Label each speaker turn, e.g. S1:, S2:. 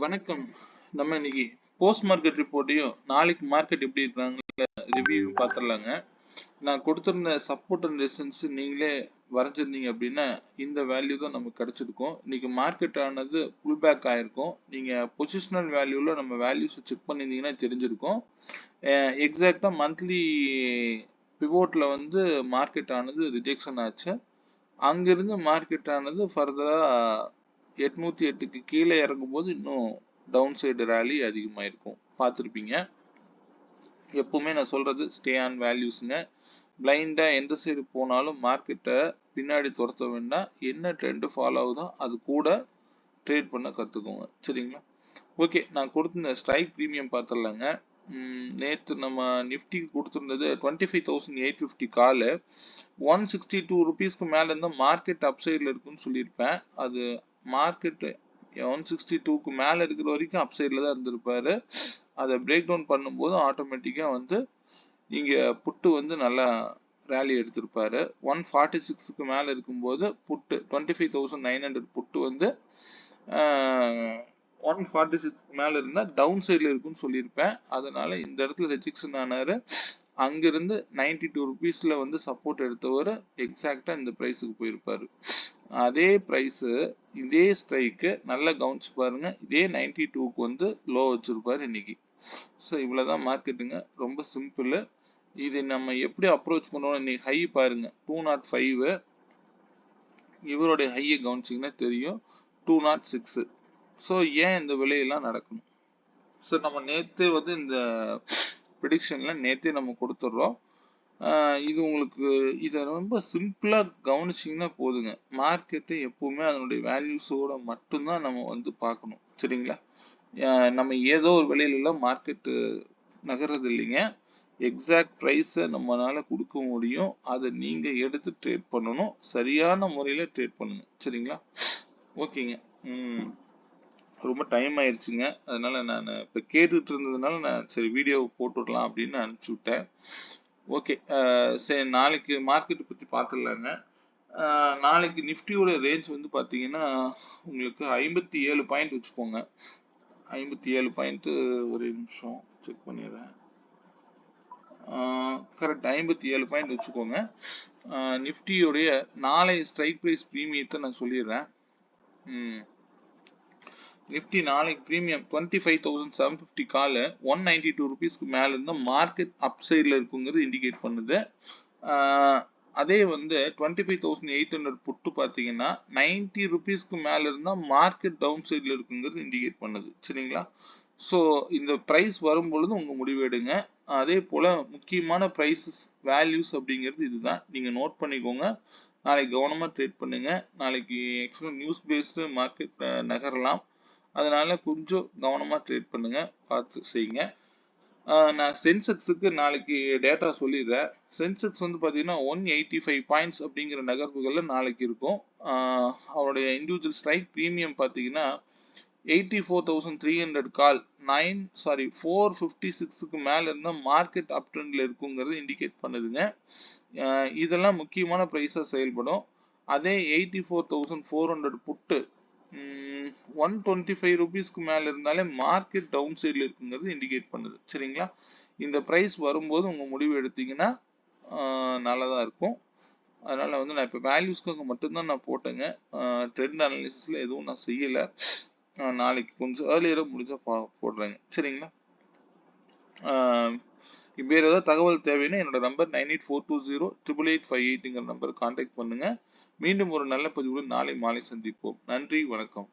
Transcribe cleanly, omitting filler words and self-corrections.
S1: வணக்கம். நம்ம இன்னைக்கு போஸ்ட் மார்க்கெட் ரிப்போர்ட்டையும் நாளைக்கு மார்க்கெட் எப்படி இருக்காங்க ரிவ்யூ பார்த்துடலாங்க. நான் கொடுத்துருந்த சப்போர்ட் அண்ட் ரெசிஸ்டன்ஸ் நீங்களே வரைஞ்சிருந்தீங்க அப்படின்னா இந்த வேல்யூ தான் நமக்கு கிடைச்சிருக்கும். இன்னைக்கு மார்க்கெட் ஆனது புல் பேக் ஆயிருக்கும். நீங்கள் பொசிஷனல் வேல்யூவில் நம்ம வேல்யூஸை செக் பண்ணியிருந்தீங்கன்னா தெரிஞ்சிருக்கும். எக்ஸாக்டாக மந்த்லி பிவோட்டில் வந்து மார்க்கெட் ஆனது ரிஜெக்ஷன் ஆச்சு. அங்கிருந்து மார்க்கெட் ஆனது ஃபர்தராக 808க்கு கீழே இறங்கும்போது இன்னும் டவுன் சைடு ரேலி அதிகமாக இருக்கும், பார்த்துருப்பீங்க. எப்பவுமே நான் சொல்றது ஸ்டே ஆன் வேல்யூஸுங்க. பிளைண்டாக எந்த சைடு போனாலும் மார்க்கெட்டை பின்னாடி துரத்த வேண்டாம். என்ன ட்ரெண்டு ஃபாலோ ஆகுதோ அது கூட ட்ரேட் பண்ண கற்றுக்கோங்க, சரிங்களா? ஓகே, நான் கொடுத்துருந்த ஸ்ட்ரைக் ப்ரீமியம் பார்த்துடலாங்க. நேற்று நம்ம நிஃப்டிக்கு கொடுத்துருந்தது 25,850 காலு. 162 ருபீஸ்க்கு மேலே இருந்தால் மார்க்கெட் அப்சைடில் இருக்குன்னு சொல்லியிருப்பேன். அது மார்க்கெட்டு 162க்கு மேலே இருக்கிற வரைக்கும் அப்சைடில் தான் இருந்திருப்பாரு. அதை பிரேக் டவுன் பண்ணும்போது ஆட்டோமேட்டிக்காக வந்து இங்கே புட்டு வந்து நல்லா ரேலி எடுத்திருப்பாரு. 146க்கு மேலே இருக்கும்போது புட்டு 25,900 புட்டு வந்து 146 மேலே இருந்தால் டவுன் சைடில் இருக்குன்னு சொல்லியிருப்பேன். அதனால இந்த இடத்துல ரெஜெக்ஷன் ஆனார். அங்கிருந்து 92 ருபீஸில் வந்து சப்போர்ட் எடுத்தவர் எக்ஸாக்டாக இந்த ப்ரைஸுக்கு போயிருப்பார். அதே ப்ரைஸு இதே ஸ்ட்ரைக்கு நல்லா கவனிச்சு பாருங்க. இதே 92க்கு வந்து லோ வச்சிருப்பாரு இன்னைக்கு. ஸோ இவ்வளோதான் மார்க்கெட்டுங்க, ரொம்ப சிம்பிள். இது நம்ம எப்படி அப்ரோச் பண்ணுவோம்? இன்னைக்கு ஹை பாருங்க 205, இவருடைய ஹையை கவனிச்சிங்கன்னா தெரியும் 206. ஸோ ஏன் இந்த விலையெல்லாம் நடக்கணும்? ஸோ நம்ம நேற்று வந்து இந்த ப்ரிடிக்ஷனில் நேற்றே நம்ம கொடுத்துட்றோம். இது உங்களுக்கு இதை ரொம்ப சிம்பிளாக கவனிச்சிங்கன்னா போதுங்க. மார்க்கெட்டு எப்பவுமே அதனுடைய வேல்யூஸோட மட்டும்தான் நம்ம வந்து பார்க்கணும், சரிங்களா? நம்ம ஏதோ ஒரு விலையிலலாம் மார்க்கெட்டு நகர்றது இல்லைங்க. எக்ஸாக்ட் ப்ரைஸை நம்மளால் கொடுக்க முடியும். அதை நீங்கள் எடுத்து ட்ரேட் பண்ணணும். சரியான முறையில் ட்ரேட் பண்ணுங்க, சரிங்களா? ஓகேங்க. ரொம்ப டைம் ஆயிடுச்சுங்க. அதனால நான் இப்போ கேட்டுட்டு இருந்ததுனால நான் சரி வீடியோ போட்டுடலாம் அப்படின்னு அனுப்பிச்சி விட்டேன். ஓகே, சரி நாளைக்கு மார்க்கெட்டை பற்றி பார்த்துடலாங்க. நாளைக்கு நிஃப்டியோட ரேஞ்ச் வந்து பார்த்தீங்கன்னா உங்களுக்கு 57 பாயிண்ட் வச்சுக்கோங்க. 57 பாயிண்ட்டு, ஒரு நிமிஷம் செக் பண்ணிடுறேன். கரெக்ட், 57 பாயிண்ட் வச்சுக்கோங்க. நிஃப்டியோடைய நாளை ஸ்ட்ரைக் ப்ரைஸ் ப்ரீமியத்தை நான் சொல்லிடுறேன். நிஃப்டி நாளைக்கு ப்ரீமியம் 25,750 கால 192 ருபீஸ்க்கு மேலே இருந்தால் மார்க்கெட் அப் சைடில் இருக்குங்கிறது இண்டிகேட் பண்ணுது. அதே வந்து 25,800 புட்டு பார்த்தீங்கன்னா 90 ருபீஸ்க்கு மேலே இருந்தால் மார்க்கெட் டவுன் சைடில் இருக்குங்கிறது இண்டிகேட் பண்ணுது, சரிங்களா? ஸோ இந்த ப்ரைஸ் வரும்பொழுது உங்கள் முடிவு எடுங்க. அதே போல் முக்கியமான ப்ரைஸஸ் வேல்யூஸ் அப்படிங்கிறது இதுதான், நீங்கள் நோட் பண்ணிக்கோங்க. நாளைக்கு கவனமாக ட்ரேட் பண்ணுங்கள். நாளைக்கு ஆக்சுவலாக நியூஸ் பேஸ்டு மார்க்கெட் நகரலாம். அதனால கொஞ்சம் கவனமாக ட்ரேட் பண்ணுங்க, பார்த்து செய்யுங்க. நான் சென்செக்ஸுக்கு நாளைக்கு டேட்டா சொல்லிடுறேன். சென்செக்ஸ் வந்து பார்த்தீங்கன்னா 185 பாயிண்ட்ஸ் அப்படிங்கிற நகர்வுகளில் நாளைக்கு இருக்கும். அவருடைய இண்டிவிஜுவல் ஸ்ட்ரைக் ப்ரீமியம் பார்த்தீங்கன்னா 84,300 கால் 456க்கு மேலே இருந்தால் மார்க்கெட் அப் ட்ரெண்டில் இருக்குங்கிறது இண்டிகேட் பண்ணுதுங்க. இதெல்லாம் முக்கியமான ப்ரைஸாக செயல்படும். அதே 84,400 புட்டு 125 ருபீஸ்க்கு மேலே இருந்தாலே மார்க்கெட் டவுன் சைடில் இருக்குங்கிறது இண்டிகேட் பண்ணுது, சரிங்களா? இந்த ப்ரைஸ் வரும்போது உங்கள் முடிவு எடுத்தீங்கன்னா நல்லதாக இருக்கும். அதனால் வந்து நான் இப்போ வேல்யூஸ்க்காக மட்டும்தான் நான் போட்டேங்க. ட்ரெண்ட் அனாலிசிஸில் எதுவும் நான் செய்யலை. நாளைக்கு கொஞ்சம் ஏர்லியராக முடிஞ்சால் போடுறேங்க, சரிங்களா? வேறு ஏதாவது தகவல் தேவைன்னா என்னோட நம்பர் 9842088858ங்கிற நம்பரை கான்டாக்ட் பண்ணுங்கள். மீண்டும் ஒரு நல்ல பதிவுடன் நாளை மாலை சந்திப்போம். நன்றி, வணக்கம்.